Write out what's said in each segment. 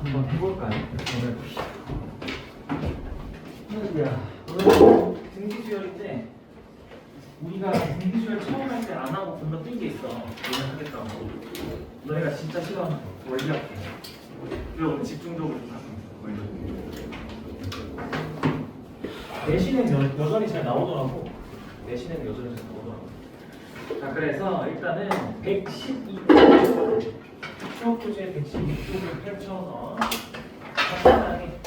한번 해볼까요? 오늘 오늘 등기수열인데 우리가 등기수열 처음 할 때 안 하고 금방 뜬 게 있어. 오늘 하겠다고. 너네가 진짜 싫어하는 거 원리학계. 그리고 오늘 집중적으로 좀 하는 원리학계. 내신은 여전히 잘 나오더라고. 내신은 여전히 잘 나오더라고. 자, 그래서 일단은 112쪽 수업교재 112쪽을 펼쳐서 간단하게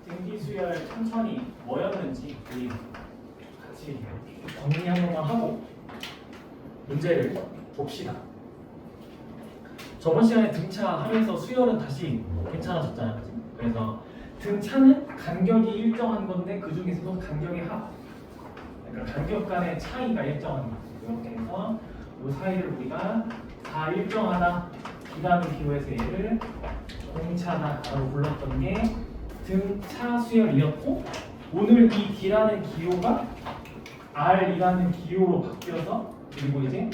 등기수열 천천히 뭐였는지 우리 같이 정리 한 번만 하고 문제를 봅시다. 저번 시간에 등차 하면서 수열은 다시 괜찮아졌잖아요. 그래서 등차는 간격이 일정한 건데 그 중에서도 간격의 합, 그러니까 간격 간의 차이가 일정한 거. 이렇게 해서 이 사이를 우리가 다 일정하다, D라는 기호에서 얘를 공차다라고 불렀던 게 등차 수열이었고, 오늘 이 D라는 기호가 R이라는 기호로 바뀌어서 그리고 이제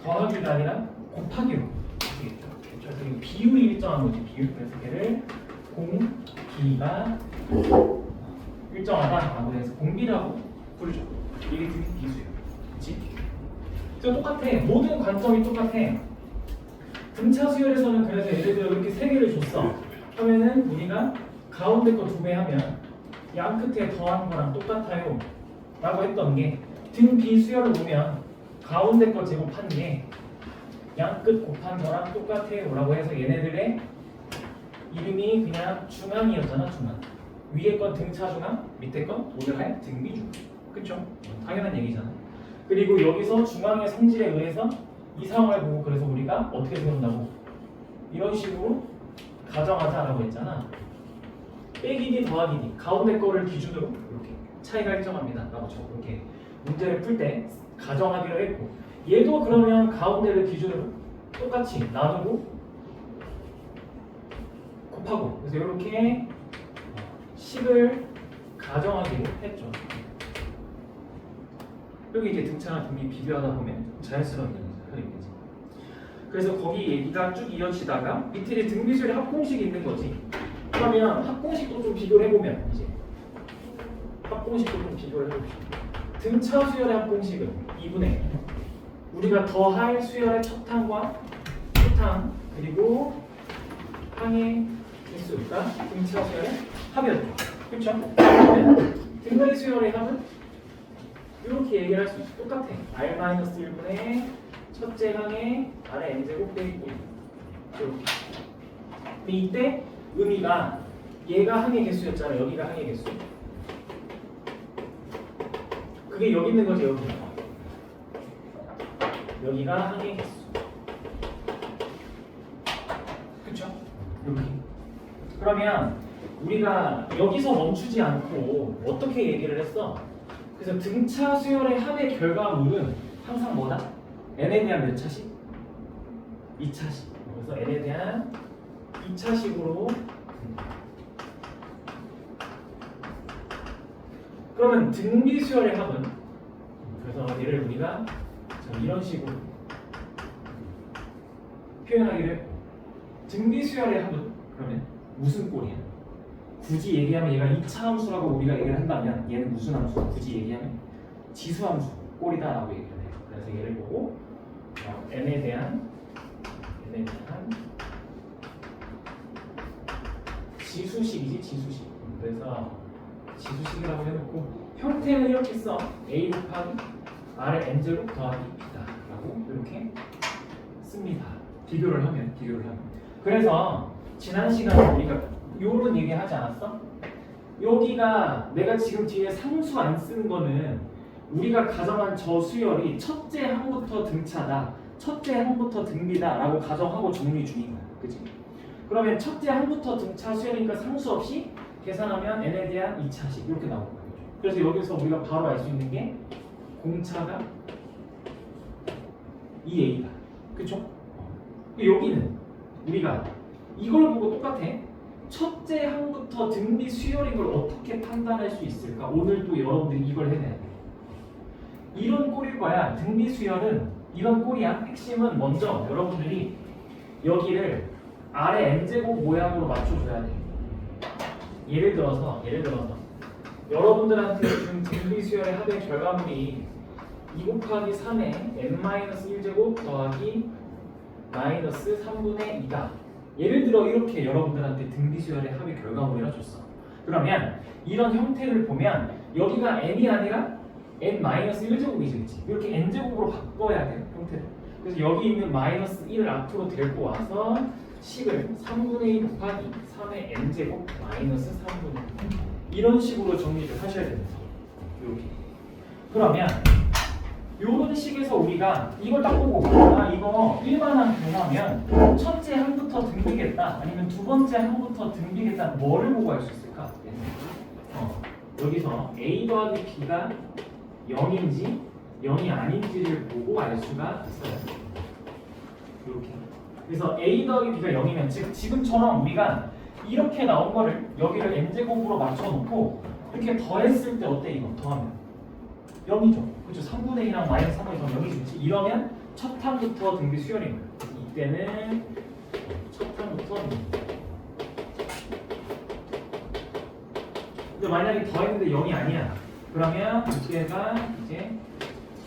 더하기가 아니라 곱하기로 바뀌겠죠. 그래서 이 비율이 일정한 거지, 비율. 그래서 걔를 공비가 일정하다라고 해서 공비라고 부르죠. 이게 등기수열. 그렇지? 그래서 똑같아. 모든 관점이 똑같아. 등차 수열에서는 그래서 예를 들어 이렇게 세 개를 줬어. 그러면은 우리가 가운데 거 2배 하면 양 끝에 더한 거랑 똑같아요 라고 했던 게 등비수열을 보면 가운데 거 제곱한 게 양 끝 곱한 거랑 똑같아요 라고 해서 얘네들의 이름이 그냥 중앙이었잖아. 중앙. 위에 건 등차 중앙, 밑에 건 오늘할 등비 중앙. 그쵸? 당연한 얘기잖아. 그리고 여기서 중앙의 성질에 의해서 이 상황을 보고 그래서 우리가 어떻게 세운다고? 이런 식으로 가정하자라고 했잖아. 빼기 D 더하기 D 가운데 거를 기준으로 이렇게 차이가 일정합니다 라고 이렇게 문제를 풀 때 가정하기로 했고, 얘도 그러면 가운데를 기준으로 똑같이 나누고 곱하고, 그래서 이렇게 식을 가정하기로 했죠. 여기 이제 등차나 등비 비교하다 보면 자연스러운 얘기죠. 그러겠지. 그래서 거기 얘기가 쭉 이어지다가 밑에 등비수열의 합공식이 있는 거지. 그러면 합공식도 좀 비교를 해보면 이제 합공식도 좀 비교를 해봅시다. 등차 수열의 합공식은 2분의 우리가 더할 수열의 첩탕과 후탕 그리고 항의 개수가 등차 수열의 합이었죠. 그렇죠? 등비 수열의 합은 이렇게 얘기를 할 수 있어. 똑같아. R-1분의 첫째 항의 R의 n제곱 빼기 1 이렇게. 근데 이때 의미가 얘가 항의 개수였잖아. 여기가 항의 개수. 그게 여기 있는 거지. 여기가 항의 개수. 그쵸? 이렇게. 그러면 우리가 여기서 멈추지 않고 어떻게 얘기를 했어? 그래서 등차 수열의 합의 결과물은 항상 뭐다? n에 대한 몇 차식? 2차식. 그래서 n에 대한 2차식으로. 그러면 등비 수열의 합은, 그래서 얘를 우리가 이런 식으로 표현하기로 했고, 등비 수열의 합은 그러면 무슨 꼴이야? 굳이 얘기하면 얘가 2차 함수라고 우리가 얘기를 한다면 얘는 무슨 함수야? 굳이 얘기하면 지수 함수 꼴이다 라고 얘기를 해요. 그래서 얘를 보고 n에 대한 지수식이지, 지수식. 그래서 지수식이라고 해놓고 형태는 이렇게 써. a 곱하기 r의 n제곱 더하기 b다 라고 이렇게 씁니다. 비교를 하면. 그래서 지난 시간에 우리가 요런 얘기 하지 않았어? 여기가 내가 지금 뒤에 상수 안 쓴 거는 우리가 가정한 저 수열이 첫째 항부터 등차다, 첫째 항부터 등비다 라고 가정하고 정리 중인 거야. 그치? 그러면 첫째 항부터 등차 수열이니까 상수 없이 계산하면 n에 대한 2차식 이렇게 나오는 거예요. 그래서 여기서 우리가 바로 알 수 있는 게 공차가 2a다. 그쵸? 여기는 우리가 이걸 보고 똑같아. 첫째 항부터 등비 수열인 걸 어떻게 판단할 수 있을까? 오늘 또 여러분들이 이걸 해내야 돼. 이런 꼴일 거야. 등비 수열은 이런 꼴이야. 핵심은 먼저 여러분들이 여기를 아래 n제곱 모양으로 맞춰줘야 돼. 예를 들어서 여러분들한테 준 등비수열의 합의 결과물이 2 곱하기 3의 n-1제곱 더하기 마이너스 3분의 2다. 예를 들어 이렇게 여러분들한테 등비수열의 합의 결과물이라 줬어. 그러면 이런 형태를 보면 여기가 n이 아니라 n-1제곱이지, 그치? 이렇게 n제곱으로 바꿔야 돼, 형태를. 그래서 여기 있는 마이너스 1을 앞으로 데리고 와서 식을 3분의 2 곱하기 3의 n제곱 마이너스 3분의 2 이런 식으로 정리를 하셔야 됩니다. 이렇게. 그러면 요런 식에서 우리가 이걸 딱 보고 이거 일반항 변하면 첫째 항부터 등비겠다 아니면 두 번째 항부터 등비겠다 뭐를 보고 알 수 있을까? 여기서 a 더하기 b가 0인지 0이 아닌지를 보고 알 수가 있어요. 이렇게. 그래서 a 더하기 b가 0이면 즉 지금처럼 우리가 이렇게 나온 거를 여기를 n제곱으로 맞춰놓고 이렇게 더했을 때 어때? 이거 더하면 0이죠. 그렇죠. 3분의 2랑 마이너스 3분의 2 더하면 0이지. 이러면 첫 항부터 등비 수열인 거예요. 이때는 첫 항부터 등비. 근데 만약에 더했는데 0이 아니야. 그러면 이때가 이제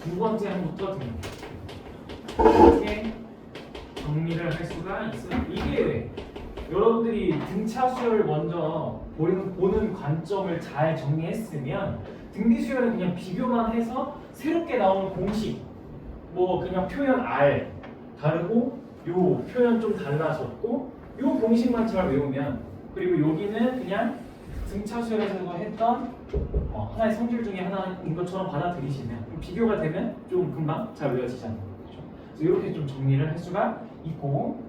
두 번째 항부터 등비. 이렇게 정리를 할 수가 있어요. 이게 왜? 여러분들이 등차 수열을 먼저 보는 관점을 잘 정리했으면 등비 수열은 그냥 비교만 해서 새롭게 나오는 공식 뭐 그냥 표현 R 다르고 요 표현 좀 달라졌고 요 공식만 잘 외우면 그리고 여기는 그냥 등차 수열에서 했던 하나의 성질 중에 하나인 것처럼 받아들이시면 비교가 되면 좀 금방 잘 외워지잖아요. 그렇죠? 그래서 이렇게 좀 정리를 할 수가 있고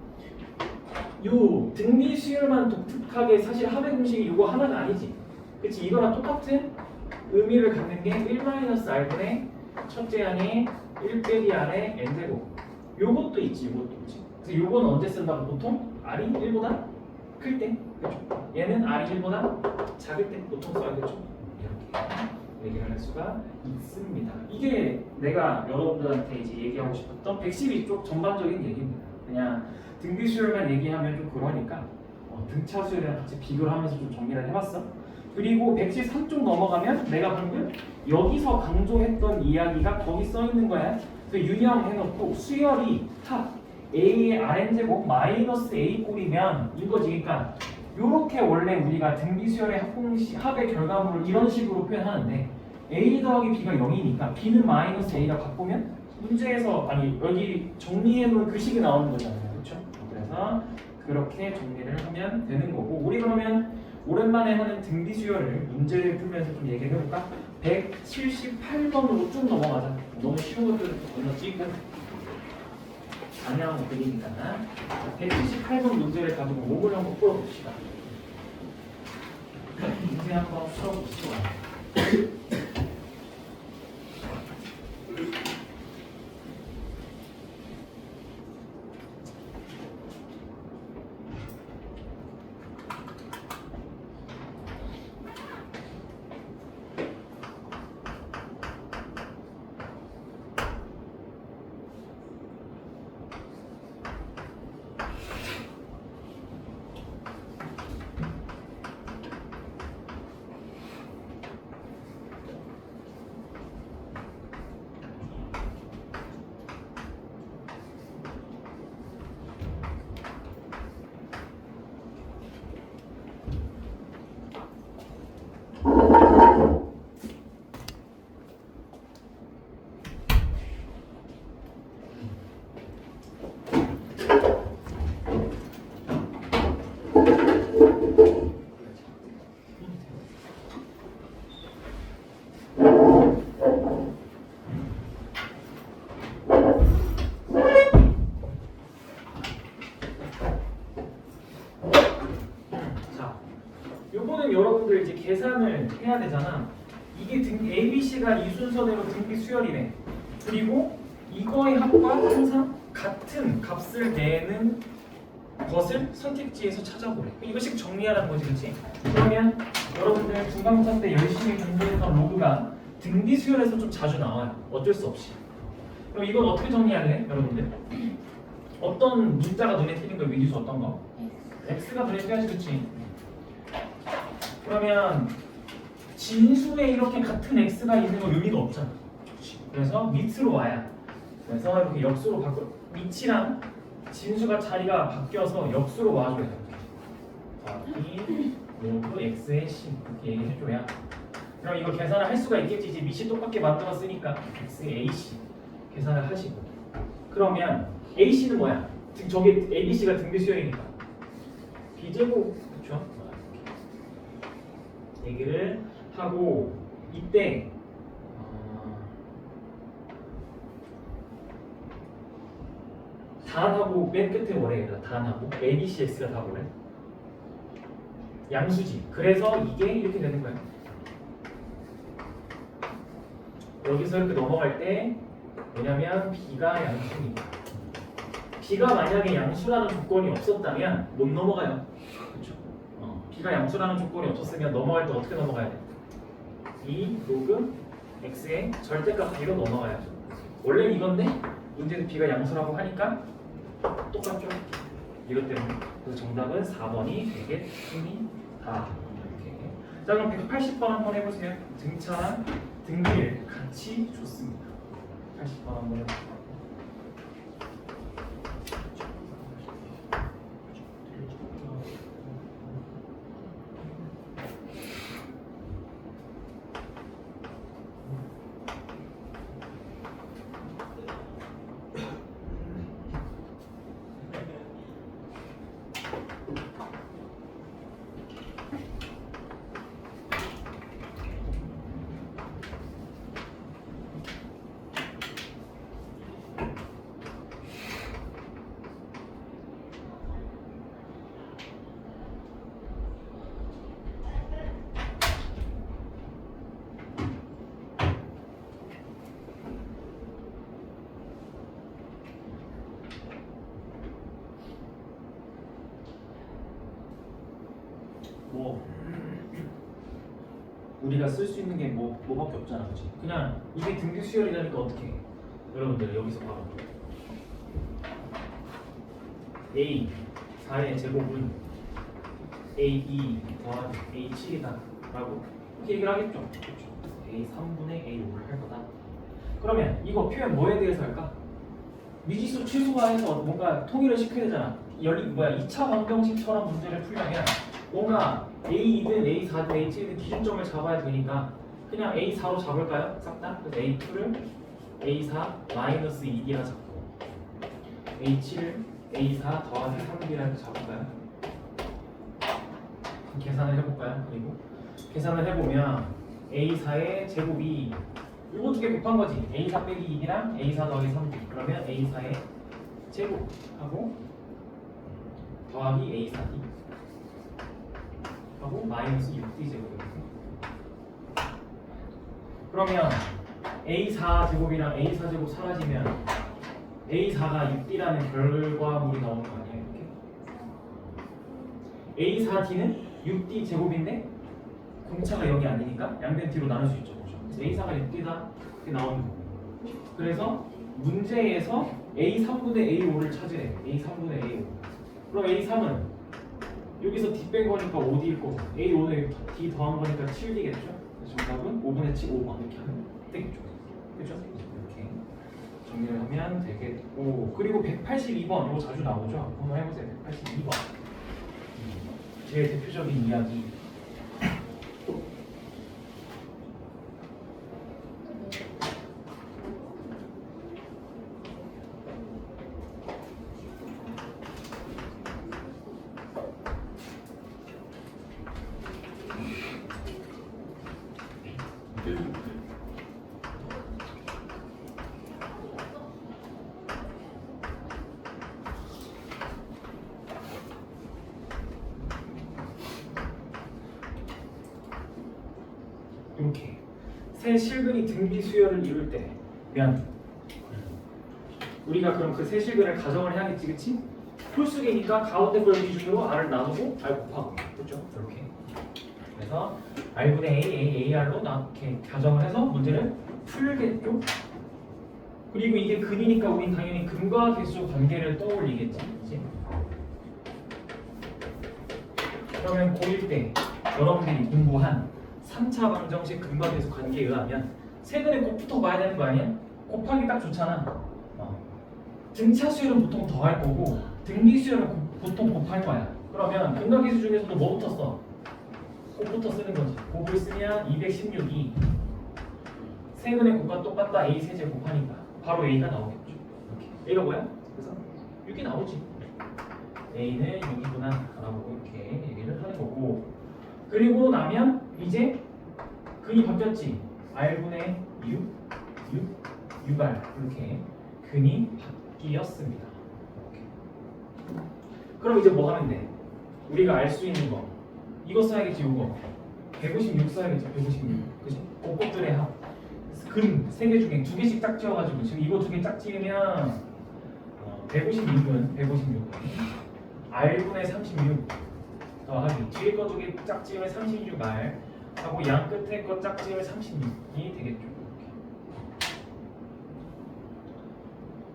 요 등비 수열만 독특하게 사실 합의 공식이 이거 하나가 아니지. 그치? 이거랑 똑같은 의미를 갖는 게 1-r분의 첫째 항의 1 빼기 r의 n제곱. 요것도 있지, 요것도 있지. 그래서 요거는 언제 쓴다고? 보통 r이 1보다 클 때. 그렇죠? 얘는 r이 1보다 작을 때 보통 써야겠죠. 이렇게 얘기를 할 수가 있습니다. 이게 내가 여러분들한테 이제 얘기하고 싶었던 112쪽 전반적인 얘기입니다. 그냥 등비 수열만 얘기하면 좀 그러니까 등차 수열이랑 같이 비교를 하면서 좀 정리를 해봤어. 그리고 113쪽 넘어가면 내가 방금 여기서 강조했던 이야기가 거기 써 있는 거야. 그래서 유형해놓고 수열이 탑 a의 rn제곱 마이너스 a 꼴이면 이거지. 그러니까 요렇게 원래 우리가 등비 수열의 합의 결과물을 이런 식으로 표현하는데 a 더하기 b가 0이니까 b는 마이너스 a가 바꾸면 문제에서 아니 여기 정리해놓은 그 식이 나오는 거잖아요. 그렇죠? 그래서 그렇게 정리를 하면 되는 거고 우리 그러면 오랜만에 하는 등비 수열을 문제를 풀면서 좀 얘기를 해볼까? 178번으로 쭉 넘어가자. 너무 쉬운 것들을 건너뛰고 당연한 것들이니까 178번 문제를 가지고 몸을 한번 풀어봅시다. 문제 한번 풀어보시죠. 여러분들 이제 계산을 해야 되잖아. 이게 ABC가 이 순서대로 등비 수열이네. 그리고 이거의 합과 항상 같은 값을 내는 것을 선택지에서 찾아보래. 이것씩 정리하라는 거지, 그렇지? 그러면 여러분들 중간고사 때 열심히 공부했던 로그가 등비 수열에서 좀 자주 나와요. 어쩔 수 없이. 그럼 이걸 어떻게 정리해야 돼, 여러분들? 어떤 문자가 눈에 띄는 거 미지수 어떤 거? x가 눈에 띄어야지, 그치? 그러면 진수에 이렇게 같은 x가 있는 건 의미가 없잖아. 그래서 밑으로 와야. 그래서 이렇게 역수로 바꿔. 밑이랑 진수가 자리가 바뀌어서 역수로 와줘야 돼. 이 로그 x의 c 이렇게 얘기해줘야. 그럼 이거 계산을 할 수가 있겠지. 이제 밑이 똑같게 만들었으니까 x의 ac 계산을 하시고. 그러면 ac는 뭐야? 저게 abc가 등비 수열이니까 b제곱, 그렇죠? 얘기를 하고 이때 단하고 맨 끝에 뭐래? 단하고 ABCX가 다 뭐래? 양수지. 그래서 이게 이렇게 되는 거야. 여기서 이렇게 넘어갈 때 뭐냐면 B가 양수니까. B가 만약에 양수라는 조건이 없었다면 못 넘어가요. 그렇죠? B가 양수라는 조건이 없었으면 넘어갈 때 어떻게 넘어가야 돼? 이 로그 X의 절대값 B로 넘어가야죠. 원래는 이건데 문제는 B가 양수라고 하니까 똑같죠? 이것 때문에. 그래서 정답은 4번이 되겠습니다. 이렇게. 자, 그럼 180번 한번 해보세요. 등차랑 등비를 같이 줬습니다. 80번 한번 해볼게요. 우리가 쓸 수 있는 게 뭐밖에 없잖아, 그렇지? 그냥 이게 등비 수열이라니까 어떻게 해? 여러분들 여기서 봐봐. A 4의 제곱은 A2 더한 A7이다 라고 이렇게 얘기를 하겠죠? 그렇죠? A 3분의 A 5를 할 거다. 그러면 이거 표현 뭐에 대해서 할까? 미지수 최소화해서 뭔가 통일을 시켜야 되잖아. 2차 방정식처럼 문제를 풀려면 뭔가 A2든 A4든 A7든 기준점을 잡아야 되니까 그냥 A4로 잡을까요? 싹 다? 그래서 A2를 A4 마이너스 2D라 잡고 A7을 A4 더하기 3D라 잡을까요? 계산을 해볼까요? 그리고 계산을 해보면 A4의 제곱이 이거 두 개 곱한 거지. A4 빼기 2D랑 A4 더하기 3D. 그러면 A4의 제곱하고 더하기 A4D 하고 마이너스 6D 제곱이렇게. 그러면 A4 제곱이랑 A4 제곱 사라지면 A4가 6D라는 결과물이 나오는 거 아니에요? 이렇게. A4D는 6D 제곱인데 공차가 0이 아니니까 양변 D로 나눌 수 있죠. 그래서 A4가 6D다 이렇게 나오는 거고. 그래서 문제에서 A3분의 A5를 찾으래. A3분의 A5. 그럼 A3은 여기서 D 뺀 거니까 5D일 거고 A5는 D 더한 거니까 7D겠죠? 그래서 정답은 5분의 7, 5번 이렇게 하면 되겠죠? 그렇죠? 이렇게 정리를 하면 되겠고. 그리고 182번 이거 자주 나오죠? 한번 해보세요. 182번 제일 대표적인 이야기. 이렇게 새 실근이 등비 수열을 이룰 때면 우리가 그럼 그 새 실근을 가정을 해야겠지, 그치? 풀수계니까 가운데 걸 기준으로 R을 나누고 R 곱하고, 그렇죠? 이렇게. 그래서 R분의 A, AR로 이렇게 가정을 해서 문제를 풀겠죠? 그리고 이게 근이니까 우린 당연히 근과 개수 관계를 떠올리겠지. 그치? 그러면 고1 때 여러분들이 공부한 3차 방정식 근과 개수 관계에 의하면 세근에 꼭 붙어봐야 되는 거 아니야? 곱하기 딱 좋잖아. 등차 수열은 보통 더할 거고 등비 수열은 보통 곱할 거야. 그러면 근과 개수 중에서도 뭐부터 써? 곱부터 쓰는 거지. 곱을 쓰면 216이 세근의 곱과 똑같다. a 세제 곱하니까 바로 a가 나오겠죠. 이렇게. a가 뭐야? 그래서 6이 나오지. a는 6이구나 라고 이렇게 얘기를 하는 거고, 그리고 나면 이제 근이 바뀌었지. r분의 6r 이렇게 근이 바뀌었습니다. 이렇게. 그럼 이제 뭐 하면 돼? 우리가 알 수 있는 거 이거 써야겠지. 이거 156 써야겠지. 156 그치? 곱곱들의 합 근 3개 중에 2개씩 짝 지어가지고 지금 이거 2개 짝 지으면 156은 r분의 36 더하기 뒤에 거 2개 짝 지으면 36r 하고 양 끝에 거 짝 지으면 36이 되겠죠.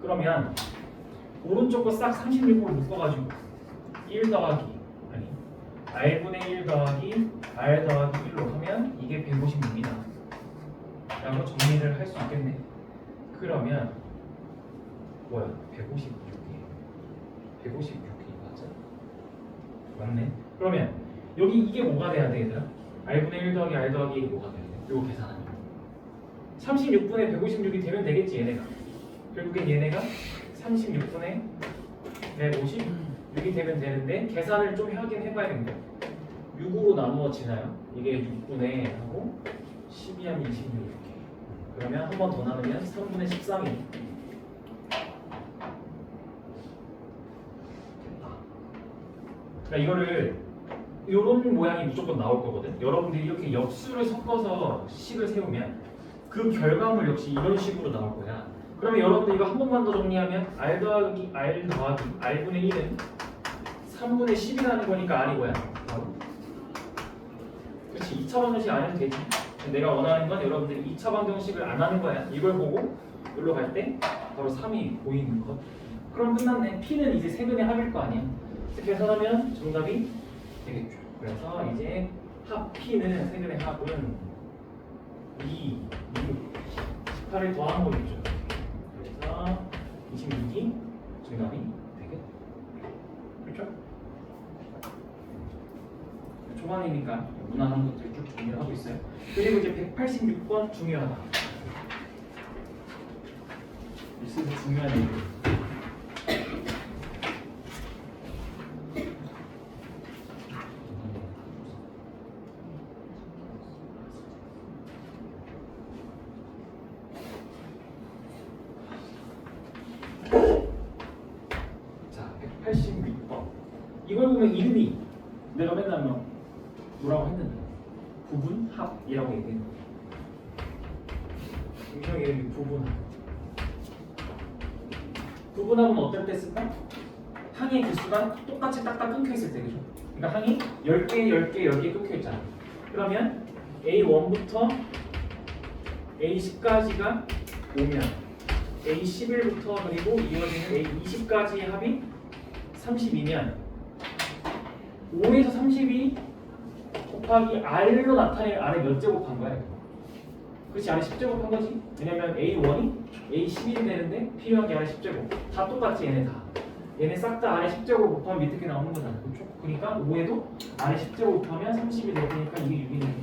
그러면 오른쪽 거 싹 36으로 묶어가지고 1 더하기 아니 r분의 1 더하기 r 더하기 1로 하면 이게 156입니다 라고 정리를 할 수 있겠네. 그러면 뭐야? 156이 맞아? 맞네. 그러면 여기 이게 뭐가 돼야 돼 얘들아? r분의 1 더하기 r 더하기 1이 뭐가 돼야 돼? 이거 계산하면 36분의 156이 되면 되겠지 얘네가. 결국엔 얘네가 36분의 156이 되면 되는데 계산을 좀 하긴 해봐야 된다. 6으로 나누어지나요? 이게 6분의 하고 12하면 26 이렇게. 그러면 한 번 더 나누면 3분의 13이 됐다. 그러니까 이거를 이런 모양이 무조건 나올 거거든. 여러분들이 이렇게 역수를 섞어서 식을 세우면 그 결과물 역시 이런 식으로 나올 거야. 그러면 여러분들 이거 한 번만 더 정리하면 r 더하기 r분의 1은 3분의 10이라는 거니까 r이 뭐야? 바로 그렇지. 2차 방정식 안 해도 되지. 내가 원하는 건 여러분들이 2차 방정식을 안 하는 거야. 이걸 보고 여기로 갈 때 바로 3이 보이는 것. 그럼 끝났네. p는 이제 세근의 합일 거 아니야. 이렇게 계산하면 정답이 되겠죠. 그래서 이제 합 p는 세근의 합은 2, 6, 18을 더한 거겠죠. 그래서 26이 정답이 되겠죠. 그렇죠? 초반이니까 무난한 것들 쭉 정리를 하고 있어요. 그리고 이제 186번 중요하다. 있어서 중요한 얘기. 자, 186번. 이걸 보면 이름이 내가 맨날 뭐라고 했는데 부분합이라고 얘기했는데 분명 이름이 부분합. 부분합은 어떨 때 쓸까? 항의 개수가 똑같이 딱딱 끊겨 있을 때, 그죠? 그러니까 항이 10개, 10개, 10개 끊겨 있잖아. 그러면 A1부터 A10까지가 오면 A11부터 그리고 이어지는 A20까지의 합이 30이면 5에서 30이 곱하기 r로 나타낼 r에 몇 제곱한 거야? 그렇지, r에 10제곱한 거지? 왜냐면 A1이 A11이 되는데 필요한 게 r에 10제곱. 다 똑같지 얘네 다. 얘네 싹 다 r에 10제곱 곱하면 밑에 게 나오는 거잖아. 그렇죠? 그러니까 5에도 r에 10제곱 곱하면 30이 될 테니까 이게 6이 되는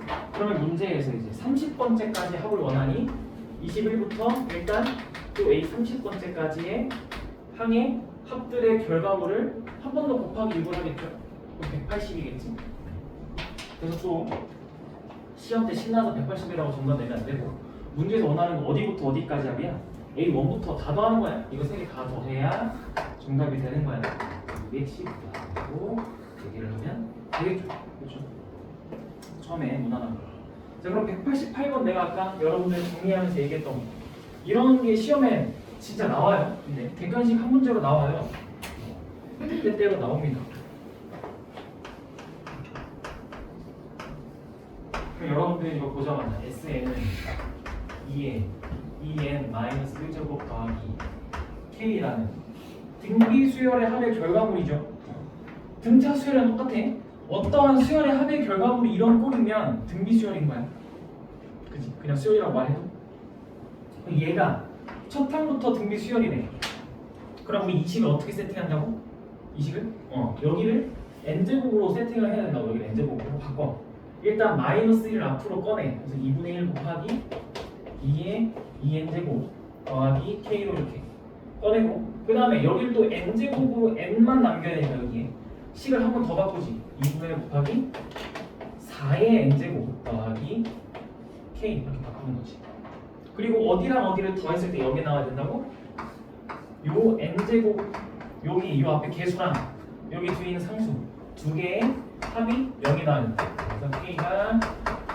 거야. 그러면 문제에서 이제 30번째까지 합을 원하니 21부터 일단 또 A 30번째까지의 항의 합들의 결과물을 한 번 더 곱하기 6을 하겠죠? 그럼 180이겠지? 그래서 또 시험 때 신나서 180이라고 정답 내면 안 되고 문제에서 원하는 거 어디부터 어디까지 합이야? A1부터 다 더하는 거야. 이거 3개 다 더해야 정답이 되는 거야. 210이라고 얘기를 하면 되겠죠? 그렇죠? 처음에 무난한 거. 자, 그럼 188번 내가 아까 여러분들 정리하면서 얘기했던 거. 이런 게 시험에 진짜 나와요. 근데 객관식 한 문제로 나와요. 때때로 나옵니다. 그럼 여러분들이 이거 보자마자 SN은 2에 2n 마이너스 1제곱 더하기 k라는 등비 수열의 합의 결과물이죠. 등차 수열이랑 똑같아. 어떠한 수열의 합의 결과물이 이런 꼴이면 등비 수열인 거야. 그치? 그냥 수열이라고 말해도. 얘가 첫 항부터 등비 수열이네. 그럼 우리 이 식을 어떻게 세팅한다고? 이 식을? 여기를 n제곱으로 세팅을 해야 된다고. 여기를 n제곱으로 바꿔. 일단 마이너스 1을 앞으로 꺼내. 그래서 2분의 1 곱하기 2의 2n제곱 더하기 k로 이렇게 꺼내고, 그 다음에 여기를 또 n제곱으로 n만 남겨야 되니까 여기에 식을 한 번 더 바꾸지. 2분의 1 곱하기 4의 n제곱 더하기 k 이렇게 바꾸는 거지. 그리고 어디랑 어디를 더했을 때 여기 나와야 된다고? 요 n제곱, 여기 요 앞에 개수랑 여기 뒤에 있는 상수 두 개의 합이 0이 나와야 된다. 그래서 k가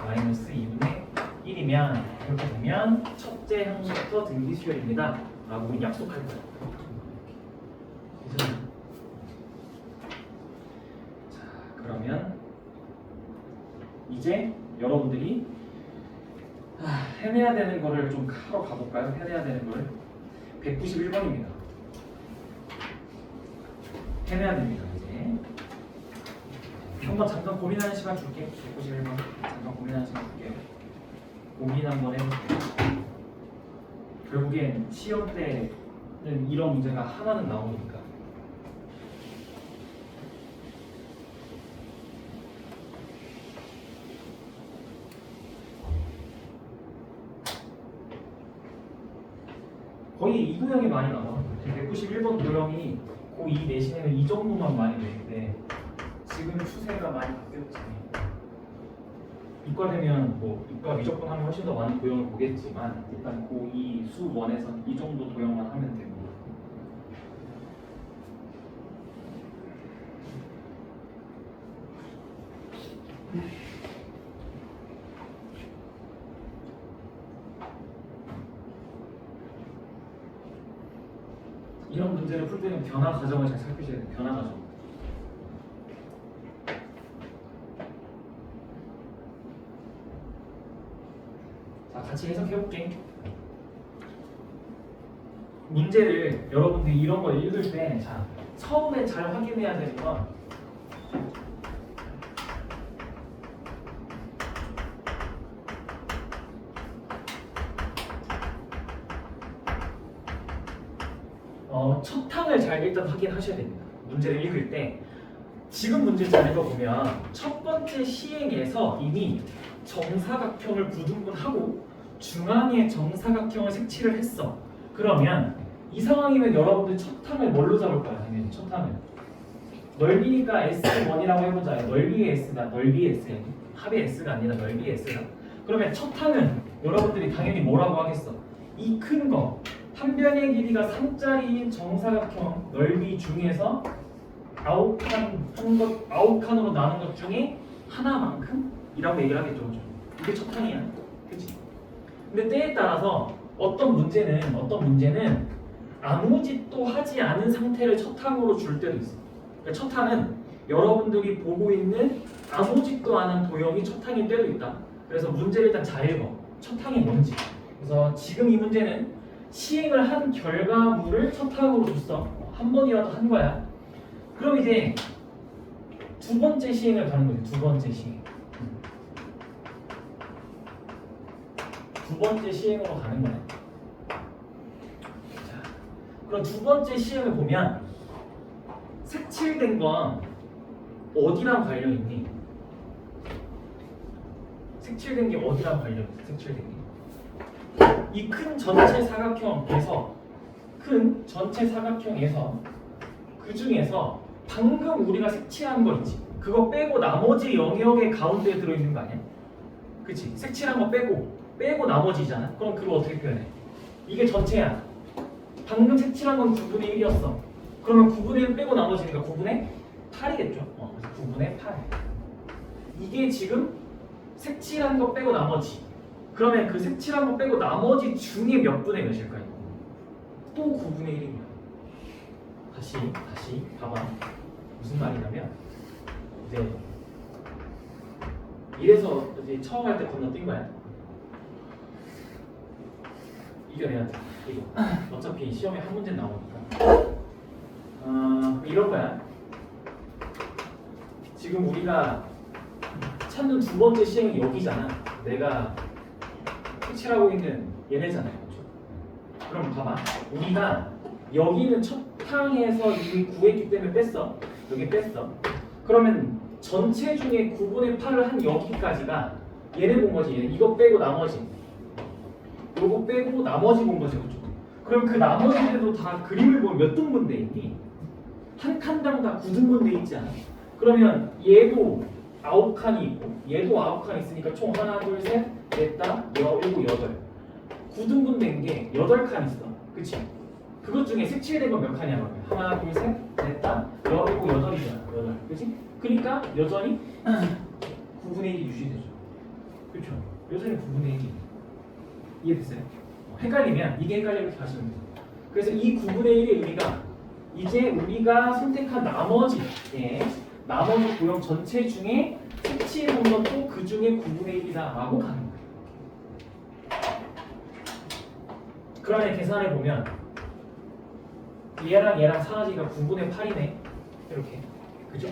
마이너스 2분의 1이면 이렇게 되면 첫째 항부터 등비 수열입니다 라고 약속할 거야. 그래서 자, 그러면 이제 여러분들이 해내야 되는 거를 좀 하러 가볼까요? 해내야 되는 거를 191번입니다. 해내야 됩니다. 이제 한번 잠깐 고민하는 시간 줄게. 191번 잠깐 고민하는 시간 줄게요. 고민 한번 해볼게요. 결국엔 시험 때는 이런 문제가 하나는 나오니까. 거의 이 도형이 많이 나와. 191번 도형이 고2 내신에는 이 정도만 많이 되는데 지금 추세가 많이 바뀌었지. 이과 되면 뭐 이과 미적분 하면 훨씬 더 많은 도형을 보겠지만 일단 고2 수 1에서 이 정도 도형만 하면 됩니다. 이런 문제를 풀 때는 변화 과정을 잘 살피셔야 돼요. 변화 과정. 자, 같이 해석해볼게. 문제를 여러분들이 이런 걸 읽을 때, 자, 처음에 잘 확인해야 되는 건 첫 항을 잘 일단 확인하셔야 됩니다. 문제를 읽을 때 지금 문제 잘 읽어보면 첫 번째 시행에서 이미 정사각형을 구등분하고 중앙에 정사각형을 색칠을 했어. 그러면 이 상황이면 여러분들 첫 항을 뭘로 잡을 거야? 당연히 첫 항을 넓이니까 S1이라고 해보자. 넓이의 S다. 넓이의 S. 합의 S가 아니라 넓이의 S다. 그러면 첫 항은 여러분들이 당연히 뭐라고 하겠어? 이 큰 거 한 변의 길이가 3짜리인 정사각형 넓이 중에서 9칸으로 나눈 것 중에 하나만큼? 이라고 얘기를 하겠죠. 이게 첫 항이야. 그치? 근데 때에 따라서 어떤 문제는 아무 짓도 하지 않은 상태를 첫 항으로 줄 때도 있어. 그러니까 첫 항은 여러분들이 보고 있는 아무 짓도 안 한 도형이 첫 항일 때도 있다. 그래서 문제를 일단 잘 읽어. 첫 항이 뭔지. 그래서 지금 이 문제는 시행을 한 결과물을 첫 항으로 줬어. 한 번이라도 한 거야. 그럼 이제 두 번째 시행을 가는 거지. 두 번째 시행. 두 번째 시행으로 가는 거야. 자, 그럼 두 번째 시행을 보면 색칠된 건 어디랑 관련 있니? 색칠된 게 어디랑 관련 있어? 색칠된 게. 이 큰 전체 사각형에서 그 중에서 방금 우리가 색칠한 거 있지. 그거 빼고 나머지 영역의 가운데에 들어있는 거 아니야? 그치? 색칠한 거 빼고 나머지잖아. 그럼 그거 어떻게 표현해? 이게 전체야. 방금 색칠한 건 9분의 1이었어. 그러면 9분의 1 빼고 나머지니까 9분의 8이겠죠? 9분의 8. 이게 지금 색칠한 거 빼고 나머지. 그러면 그 색칠한 거 빼고 나머지 중에 몇 분의 몇일까요? 또 9분의 1입니다. 다시 봐봐. 무슨 말이냐면 이제 이래서 이제 처음 할 때 건너뛴 거야. 이겨내야 돼. 이거 어차피 시험에 한 문제 나오니까. 이런 거야. 지금 우리가 찾는 두 번째 시행이 여기잖아. 내가 색칠하고 있는 얘네잖아요. 그렇죠? 그럼 봐봐. 우리가 여기는 첫 항에서 이미 구했기 때문에 뺐어. 여기 뺐어. 그러면 전체 중에 9분의 8을 한 여기까지가 얘네 본 거지. 얘네. 이거 빼고 나머지. 요거 빼고 나머지 본 거지. 그렇죠? 그럼 그 나머지들도 다 그림을 보면 몇 등분 돼 있니? 한 칸당 다 9등분 돼 있지 않아? 그러면 얘도 9칸이 있고 얘도 9칸 있으니까 총 하나, 둘, 셋, 넷, 다, 일곱, 여덟. 9등분 된 게 8칸 있어. 그치? 그것 중에 색칠된 건 몇 칸이야? 그러면 하나, 둘, 셋, 넷, 다, 일곱, 여덟이잖아. 여덟. 그치? 그러니까 여전히 9분의 1이 유지되죠. 그렇죠? 여전히 9분의 1이. 이해됐어요? 헷갈리면 이게 헷갈리면 이렇게 가시면 돼요. 그래서 이 9분의 1의 의미가 이제 우리가 선택한 나머지 나머지 도형 전체 중에 색칠한 것도 그 중에 9분의 1이다 라고 가는 거예요. 그러면 계산해 보면 얘랑 얘랑 사라지니까 9분의 8이네. 이렇게. 그죠?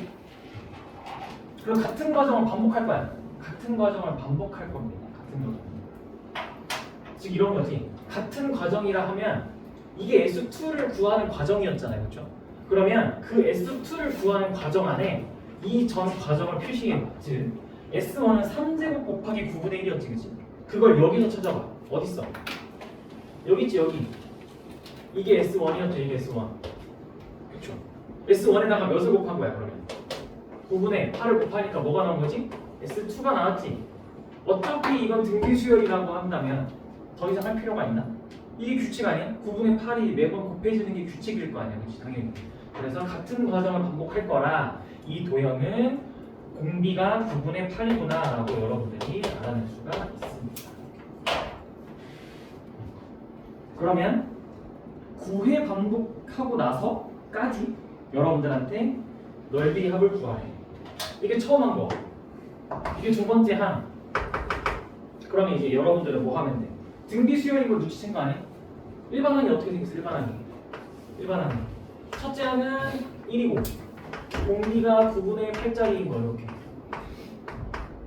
그럼 같은 과정을 반복할 거야. 같은 과정을 반복할 겁니다. 같은 과정. 즉 이런 거지. 같은 과정이라 하면 이게 S2를 구하는 과정이었잖아요. 그렇죠? 그러면 그 S2를 구하는 과정 안에 이 전 과정을 표시해. 즉 S1은 3제곱 곱하기 9분의 1이었지. 그치? 그걸 여기서 찾아봐. 어딨어? 여기 있지. 여기. 이게 S1이었죠. 이게 S1. 그렇죠? S1에다가 몇을 곱한 거야 그러면? 9분의 8을 곱하니까 뭐가 나온 거지? S2가 나왔지. 어차피 이건 등비수열이라고 한다면 더 이상 할 필요가 있나? 이게 규칙 아니야? 9분의 8이 매번 곱해지는 게 규칙일 거 아니야? 그렇지? 당연히. 그래서 같은 과정을 반복할 거라 이 도형은 공비가 9분의 8이구나 라고 여러분들이 알아낼 수가 있습니다. 그러면 9회 반복하고 나서까지 여러분들한테 넓이 합을 구하래. 이게 처음 한 거. 이게 두 번째 항. 그러면 이제 여러분들은 뭐 하면 돼? 등비 수열인 걸 눈치챈 거 아니야? 일반항이 어떻게 생겼어? 일반항이. 첫째 항은 1이고 공비가 9분의 8짜리인 거 이렇게.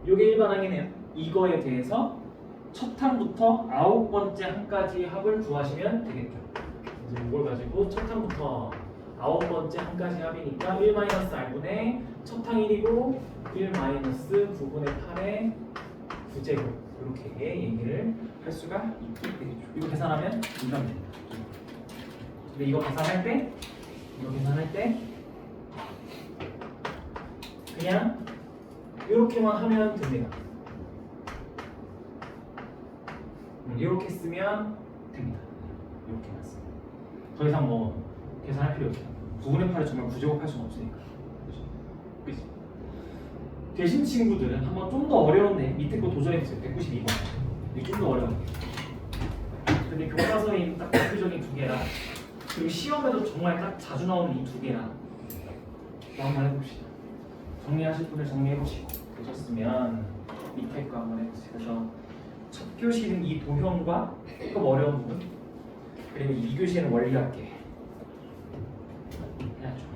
이게 일반항이네요. 이거에 대해서 첫 항부터 9번째 항까지 합을 구하시면 되겠죠. 이제 이걸 가지고 첫 항부터 9번째 항까지 합이니까 1-r분의 첫 항 1이고 1-9분의 8의 9제곱 이렇게 얘기를 할 수가 있겠죠. 이거 계산하면 이러면 됩니다. 근데 이거 계산할 때 그냥 이렇게만 하면 됩니다. 이렇게 쓰면 됩니다. 이렇게만 쓰면 더 이상 뭐 계산할 필요 없어요. 9분의 8을 정말 구제곱할 수는 없으니까. 그렇지? 되신 친구들은 한번 좀 더 어려운데 밑에 거 도전해보세요. 192번. 이게 좀 더 어려워요. 근데 교과서에 딱 대표적인 두 개라 그리고 시험에도 정말 딱 자주 나오는 이 두 개라 한번 해봅시다. 정리하실 분들 정리해보시고 되셨으면 밑에 거 한번 해보세요. 그래서 첫 교시는 이 도형과 조금 어려운 부분 그리고 2교시는 원리학계 해야죠.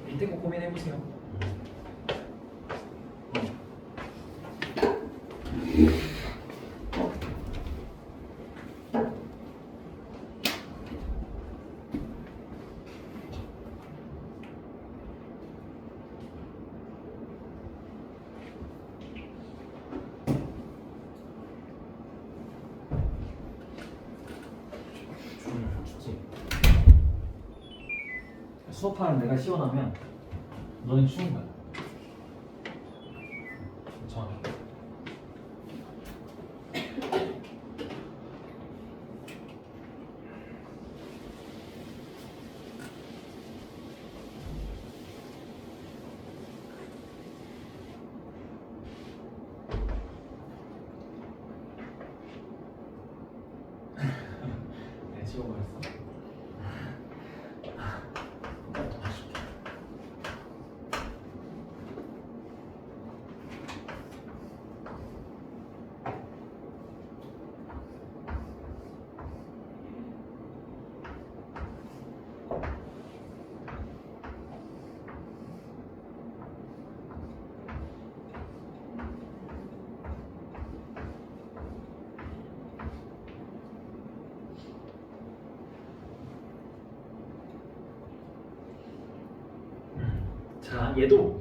밑에 거 고민해보세요. 좋지. 수업하는 내가 시원하면 너는 추운 거야. 정확해. 자, 얘도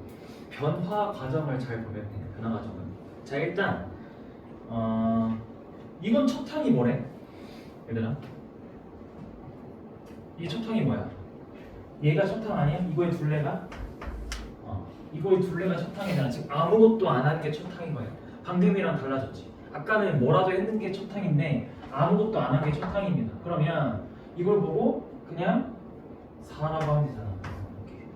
변화 과정을 잘 보면 돼. 변화 과정은. 자, 일단 이건 첫 항이 뭐래? 얘들아. 이 첫 항이 뭐야? 얘가 첫 항 아니야? 이거의 둘레가? 이거의 둘레가 첫 항이잖아. 지금 아무것도 안 하는 게 첫 항인 거야. 방금이랑 달라졌지. 아까는 뭐라도 했는 게 첫 항인데 아무것도 안 한 게 첫 항입니다. 그러면 이걸 보고 그냥 4라고 하면 되잖아. 이렇게.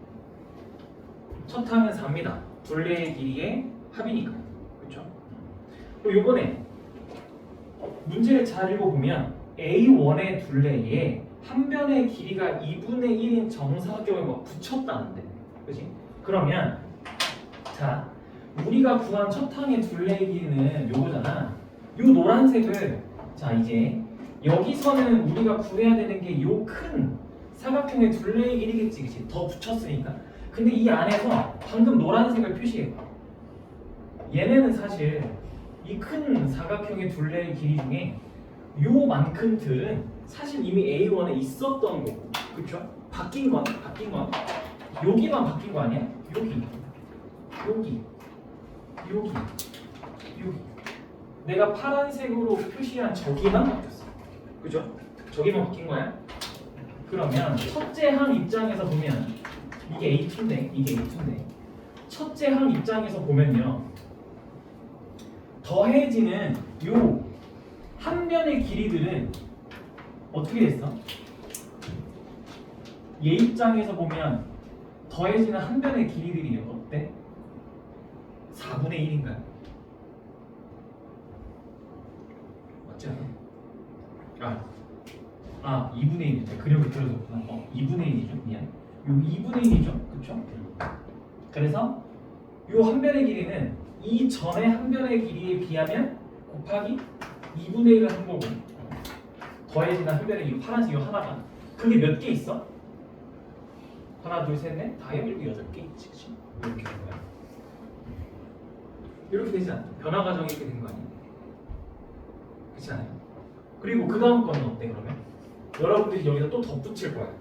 첫 항은 4입니다. 둘레의 길이의 합이니까. 그렇죠? 그리고 요번에 문제를 잘 읽어보면 A1의 둘레에 한 변의 길이가 2분의 1인 정사각형을 막 붙였다는데. 그치? 그러면 자, 우리가 구한 첫 항의 둘레의 길이는 요거잖아. 요 노란색을 자 이제 여기서는 우리가 구해야 되는 게 요 큰 사각형의 둘레의 길이겠지, 그치? 더 붙였으니까. 근데 이 안에서 방금 노란색을 표시해봐. 얘네는 사실 이 큰 사각형의 둘레의 길이 중에 요만큼들은 사실 이미 A1에 있었던 거고, 그쵸? 바뀐 건 여기만 바뀐 거 아니야? 여기 내가 파란색으로 표시한 저기만 바뀌었어. 그죠? 저기만 바뀐 거야? 그러면 첫째 항 입장에서 보면 이게 A2인데 첫째 항 입장에서 보면요, 더해지는 요 한 변의 길이들은 어떻게 됐어? 얘 입장에서 보면 더해지는 한 변의 길이들이 어때? 4분의 1인가요? 맞지 않아? 2분의 1이죠. 그려서 그려졌구나. 2분의 1이죠. 미안. 요 2분의 1이죠. 그쵸? 그래서 요 한 변의 길이는 이 전에 한 변의 길이에 비하면 곱하기 2분의 1을 한 거고, 더해지는 한 변의 길이 파란색 요 하나가 그게 몇 개 있어? 하나, 둘, 셋, 넷, 다섯, 일곱, 여덟 개 있지, 그치? 이렇게 된 거야. 이렇게 되지 않나? 변화 과정이 이렇게 된 거 아니야? 그렇지 않아요? 그리고 그 다음 거는 어때 그러면? 여러분들이 여기다 또 덧붙일 거야.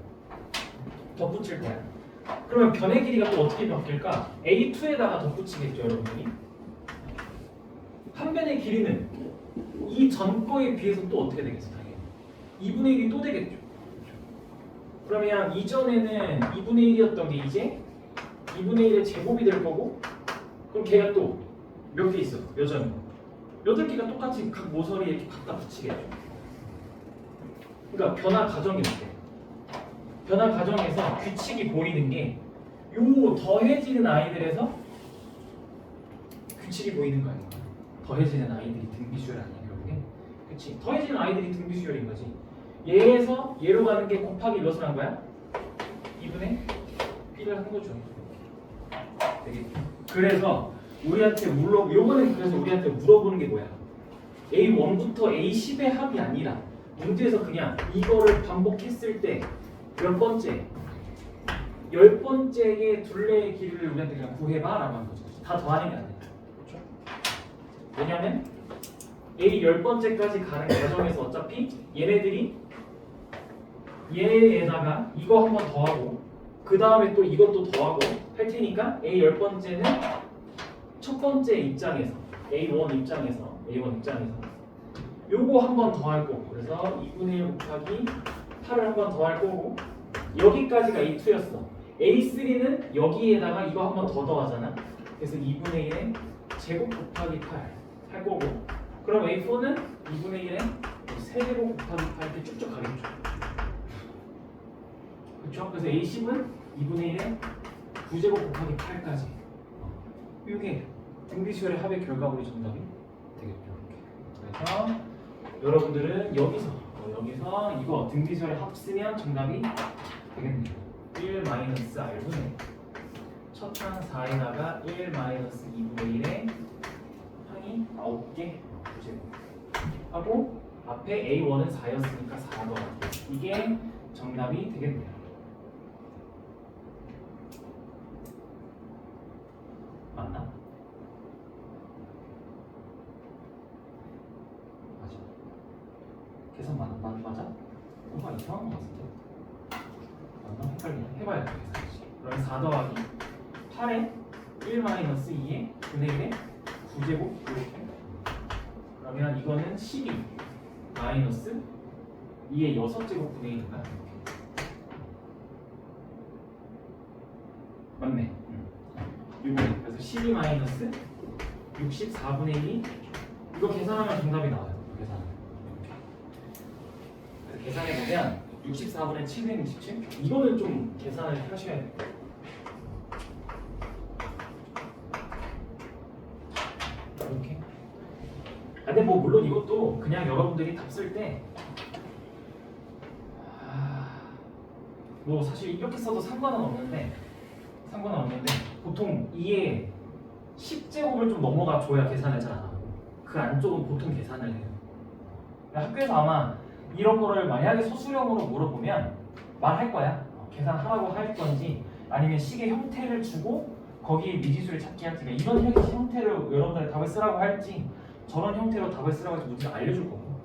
그러면 변의 길이가 또 어떻게 바뀔까? A2에다가 덧붙이겠죠, 여러분들이. 한 변의 길이는 이 전 거에 비해서 또 어떻게 되겠어? 당연히 2분의 1이 또 되겠죠. 그러면 이전에는 2분의 1이었던 게 이제 2분의 1의 제곱이 될 거고, 그럼 걔가 또 몇 개 있어? 여전히 8개가 똑같이 각 모서리에 이렇게 갖다 붙이겠죠. 그러니까 변화 과정이 어때? 변화 과정에서 규칙이 보이는 게 요 더해지는 아이들에서 규칙이 보이는 거 아닌가? 더해지는 아이들이 등비수열 아니야, 결국에? 그치? 더해지는 아이들이 등비수열인 거지. 얘에서 얘로 가는 게 곱하기 몇을 한 거야? 2분의 1을 한 거죠. 되겠죠? 그래서 우리한테 요번엔 그래서 우리한테 물어보는 게 뭐야? A1부터 A10의 합이 아니라 문제에서 그냥 이거를 반복했을 때 몇 번째? 10번째의 둘레의 길이를 우리한테 그냥 구해봐 라고 하는 거죠. 다 더하는 게 아니야. 그렇죠? 왜냐면 A 10번째까지 가는 과정에서 어차피 얘네들이 얘에다가 이거 한번 더하고 그 다음에 또 이것도 더하고 할 테니까 A 10번째는 첫 번째 입장에서 A1 입장에서 요거 한 번 더 할 거고, 그래서 2분의 1 곱하기 8을 한 번 더 할 거고, 여기까지가 A2였어. A3는 여기에다가 이거 한 번 더 더하잖아. 그래서 2분의 1에 제곱 곱하기 8 할 거고, 그럼 A4는 2분의 1에 세제곱 곱하기 8 이렇게 쭉쭉 가겠죠. 그렇죠? 그래서 A10은 2분의 1에 9제곱 곱하기 8까지. 이게 등비수열의 합의 결과물이 정답이 되겠죠. 그래서 여러분들은 여기서 이거 등비수열의 합 쓰면 정답이 되겠네요. 1-R분의 첫항 4에다가 1-2분의 1에 항이 9개 하고 앞에 A1은 4였으니까 4 더하기, 이게 정답이 되겠네요. 맞나? 맞아. 계산 맞아? 뭔가 이상한 것 같은데. 맞나? 헷갈리네. 해봐야 돼. 그러면 4 더하기 8에 1 마이너스 2에 분의 1에 9제곱 이렇게. 그러면 이거는 12 마이너스 2의 6제곱 분의 1인가? 맞네. 6에 그래서 12 마이너스 64분의 1이 이거 계산하면 정답이 나와요. 계산해보면 64분의 767 이거는 좀 계산을 하셔야 돼요. 이렇게. 근데 뭐 물론 이것도 그냥 여러분들이 답 쓸 때 뭐 사실 이렇게 써도 상관은 없는데 보통 2에 10제곱을 좀 넘어가 줘야 계산을 잘 안 하고 그 안쪽은 보통 계산을 해요. 학교에서 아마 이런 거를 만약에 소수령으로 물어보면 말할 거야. 계산하라고 할 건지 아니면 식의 형태를 주고 거기에 미지수를 찾게 할지 이런 형태로 여러분들 답을 쓰라고 할지 저런 형태로 답을 쓰라고 할지 문제를 알려줄 거고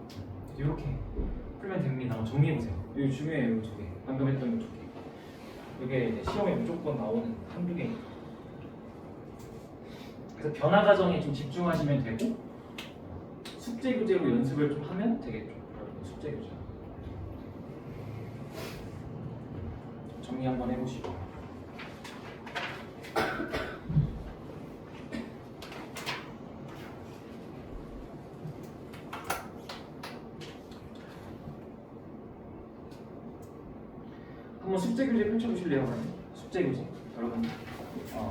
이렇게 풀면 됩니다. 정리해보세요. 여기 중요해요. 이 두 개. 방금 했던 이 두 개. 이게 이제 시험에 무조건 나오는 한두 개. 그래서 변화 과정에 좀 집중하시면 되고 숙제 교재로 연습을 좀 하면 되겠죠. 숙제 교재. 정리 한번 해보시고. 한번 숙제 교재 펼쳐보실래요? 숙제 교재. 여러분,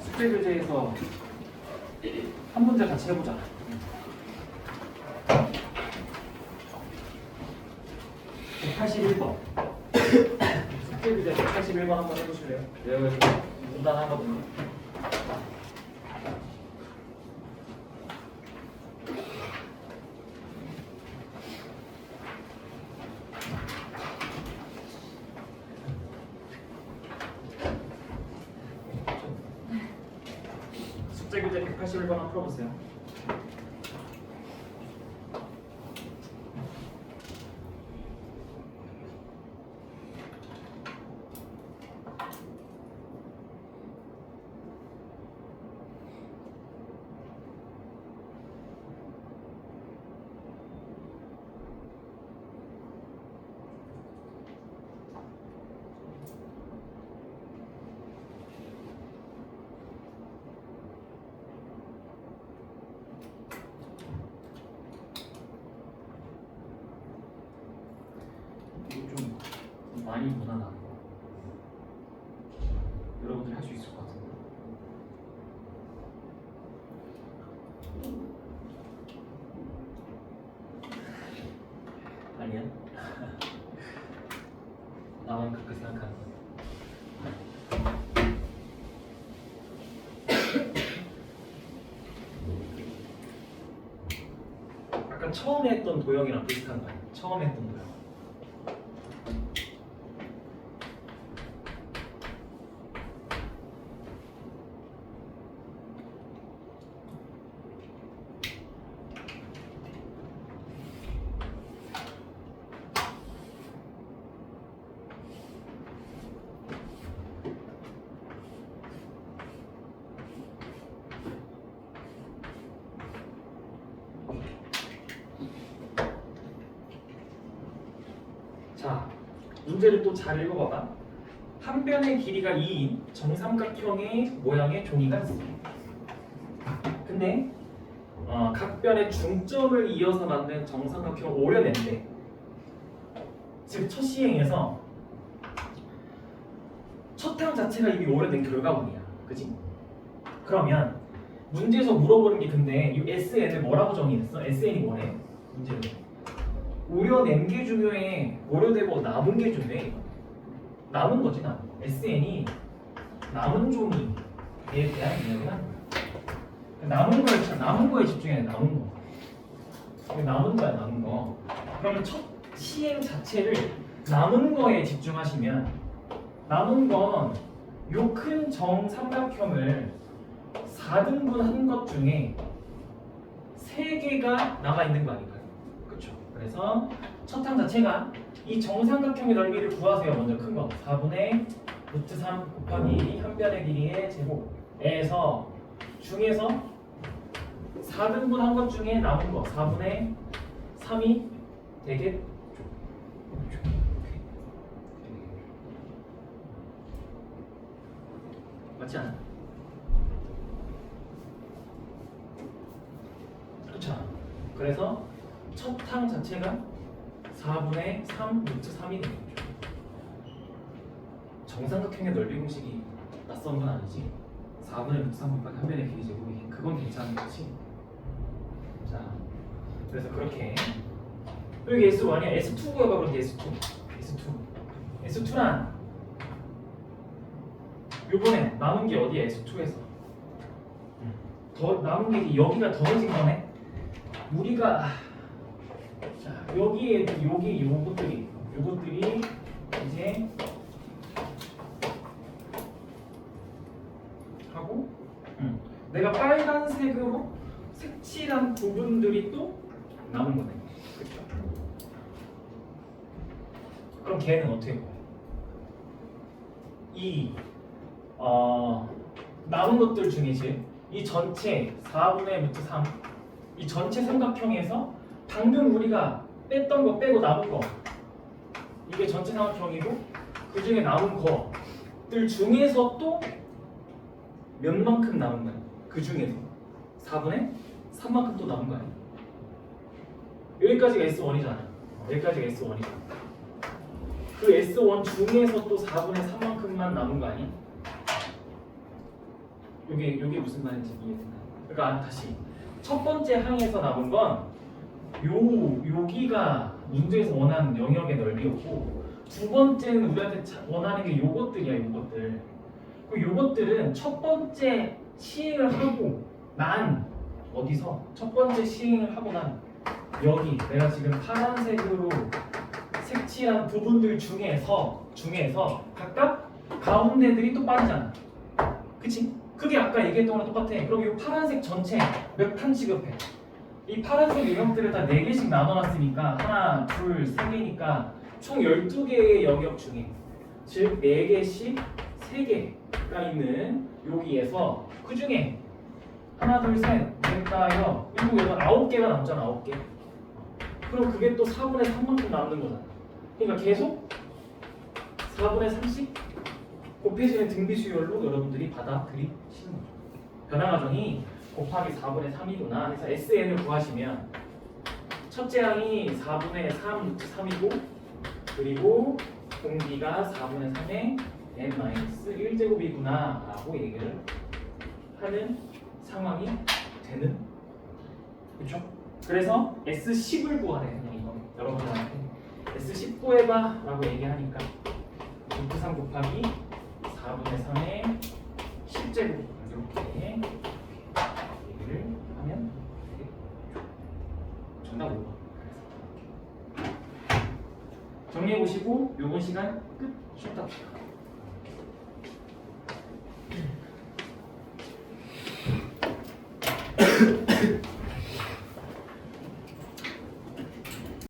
숙제 교재에서 한 문제 같이 해보자. 181번. 숙제 교재 181번 한번 해보실래요? 내가 간단하거든요. 숙제 교재 181번 한번 풀어보세요. 좀 많이 무난한 여러분들이 할 수 있을 것 같은데. 아니야? 나만 그렇게 생각하는 거야. 약간 처음에 했던 도형이랑 비슷한 거야. 처음에 했던 도형. 자, 문제를 또 잘 읽어봐봐. 한 변의 길이가 2인 정삼각형의 모양의 종이가 있습니다. 근데 각 변의 중점을 이어서 만든 정삼각형을 오려낸대. 즉 첫 시행에서 첫 항 자체가 이미 오래된 결과물이야. 그치? 그러면 문제에서 물어보는 게 근데 이 SN을 뭐라고 정의했어? SN이 뭐래? 문제는 오려낸 게 중요해? 오려되고 남은 게 중요해? 남은 거지 남은 거. SN이 남은 종이에 대한 이야기를 하는 거야. 남은 거에 집중해야 돼. 남은 거. 남은 거야 남은 거. 그러면 첫 시행 자체를 남은 거에 집중하시면 남은 건 요 큰 정삼각형을 4등분 한 것 중에 3개가 남아있는 거 아닐까요? 그렇죠. 그래서 첫 항 자체가 이 정삼각형의 넓이를 구하세요. 먼저 큰 거 4분의 루트 3 곱하기 1이 한 변의 길이의 제곱 에서 중에서 4등분 한 것 중에 남은 거 4분의 3이 되겠죠. 맞지 않아? 그렇죠. 그래서 첫 항 자체가 4분의 3 루트 3이 되겠죠. 정삼각형의 넓이 공식이 낯선 건 아니지. 4분의 루트 3 곱하기 한 변의 길이 제곱이 그건 괜찮은 거지. 자, 그래서 그렇게 여기 S1이야. S2 구해봐. 그럼 S2란 요번에 남은 게 어디야? S2에서 더 남은 게 여기가 더해진 거네. 우리가 자 여기에 여기 요것들이 이제 하고 내가 빨간색으로 색칠한 부분들이 또 남은 거네. 그렇죠? 그럼 걔는 어떻게 보여? 이 남은 것들 중이지 이 전체 4분의 루트 3 이 전체 삼각형에서 방금 우리가 뺐던 거 빼고 남은 거 이게 전체 삼각형이고 그 중에 남은 거들 중에서 또 몇 만큼 남은 거야? 그 중에서 4분의 3만큼 또 남은 거 아니야? 여기까지가 S1이잖아. 여기까지가 S1이잖아. 그 S1 중에서 또 4분의 3만큼만 남은 거 아니야? 요게 무슨 말인지 이해되나? 그러니까 다시 첫 번째 항에서 남은 건 여기가 문제에서 원하는 영역의 넓이였고 두 번째는 우리한테 원하는 게 요것들이야. 요것들. 그 요것들은 첫 번째 시행을 하고 난 어디서 첫 번째 시행을 하고 난 여기 내가 지금 파란색으로 색칠한 부분들 중에서 각각 가운데들이 또 빠지잖아. 그치? 그게 아까 얘기했던 거랑 똑같아. 그럼 이 파란색 전체 몇 칸 취급해? 이 파란색 영역들을 다 4개씩 나눠놨으니까 하나, 둘, 3개니까 총 12개의 영역 중에 즉 4개씩 3개가 있는 여기에서 그 중에 하나, 둘, 셋, 넷, 다섯, 일곱, 여덟, 9개가 남잖아. 9개. 그럼 그게 또 4분의 3만큼 남는 거잖아. 그러니까 계속 4분의 3씩 곱해지는 등비수열로 여러분들이 받아들이시는 거죠. 변화 과정이 곱하기 4분의 3이구나 해서 SN을 구하시면 첫째 항이 4분의 3 루트 3이고 그리고 공비가 4분의 3의 n-1제곱이구나 라고 얘기를 하는 상황이 되는 그렇죠? 그래서 S10을 구하래. 그냥 이거 여러분들한테 S10 구해봐 라고 얘기하니까 루트 3 곱하기 4분의 3의 10제곱 이렇게 얘기를 하면 정답 5번. 정리해보시고 요번 시간 끝. 쉬었다 봅시다.